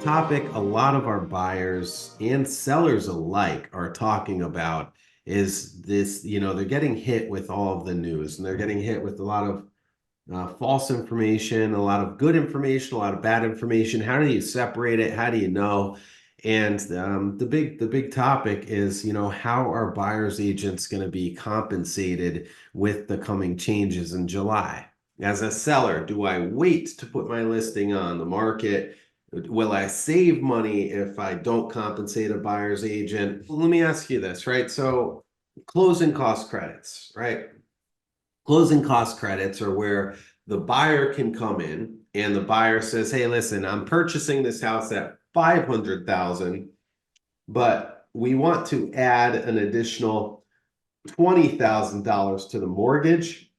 topic a lot of our buyers and sellers alike are talking about is this, they're getting hit with all of the news and they're getting hit with a lot of false information, a lot of good information, a lot of bad information. How do you separate it? How do you know? And the big topic is, how are buyers agents going to be compensated with the coming changes in July? As a seller, do I wait to put my listing on the market? Will I save money if I don't compensate a buyer's agent? Let me ask you this, right? So closing cost credits, right? Closing cost credits are where the buyer can come in and the buyer says, hey, listen, I'm purchasing this house at 500,000, but we want to add an additional $20,000 to the mortgage.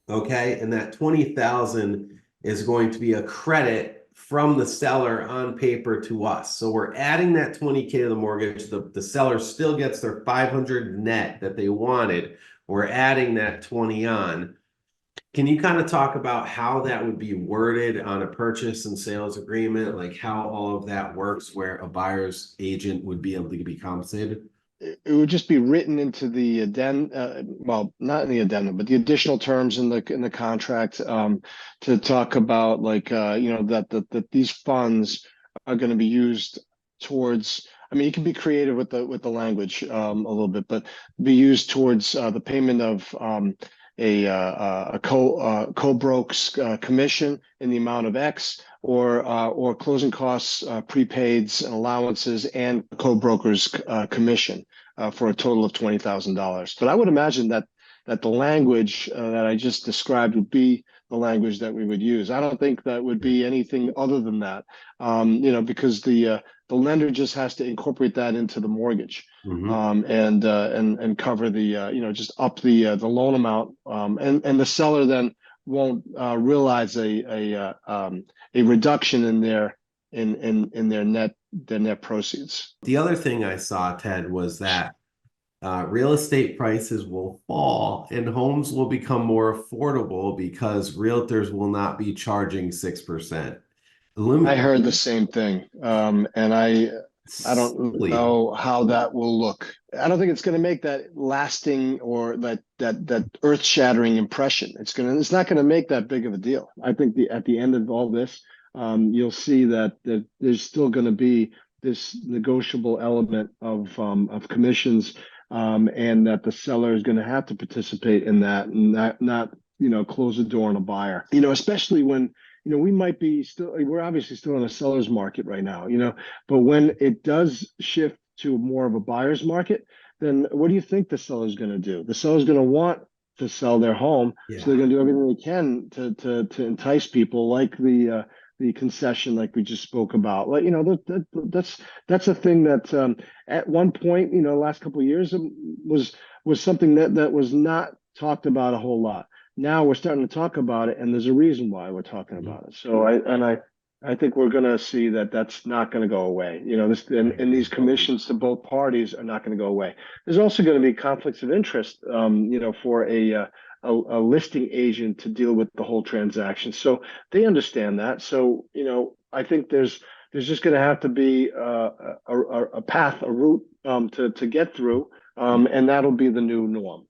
Okay. And that 20,000 is going to be a credit from the seller on paper to us. So we're adding that 20K to the mortgage. The seller still gets their 500 net that they wanted. We're adding that 20 on. Can you kind of talk about how that would be worded on a purchase and sales agreement, like how all of that works, where a buyer's agent would be able to be compensated? It would just be written into the addendum, well, not in the addendum, but the additional terms in the contract, to talk about like that these funds are going to be used towards. I mean, you can be creative with the language a little bit, but be used towards the payment of a co-broke's commission in the amount of X, or closing costs, prepaids and allowances, and co-broker's commission for a total of $20,000. But I would imagine that the language that I just described would be the language that we would use. I don't think that would be anything other than that, because the lender just has to incorporate that into the mortgage, and cover the just up the loan amount, and the seller then won't realize a reduction in their net proceeds. The other thing I saw, Ted, was that real estate prices will fall and homes will become more affordable because realtors will not be charging 6%. I heard the same thing, and I don't know how that will look. I don't think it's going to make that lasting or that earth-shattering impression. It's not going to make that big of a deal. I think at the end of all this, you'll see that there's still going to be this negotiable element of commissions, and that the seller is going to have to participate in that, and not close the door on a buyer. Especially when we might be we're obviously still in a seller's market right now, but when it does shift to more of a buyer's market, then what do you think the seller's going to do? The seller's going to want to sell their home, so they're going to do everything they can to entice people, like the concession, like we just spoke about. Like, that's a thing that at one point, last couple of years, was something that was not talked about a whole lot. Now we're starting to talk about it, and there's a reason why we're talking about it. So I think we're going to see that that's not going to go away. And these commissions to both parties are not going to go away. There's also going to be conflicts of interest, for a listing agent to deal with the whole transaction. So they understand that. So I think there's just going to have to be a path, a route, to get through, and that'll be the new norm.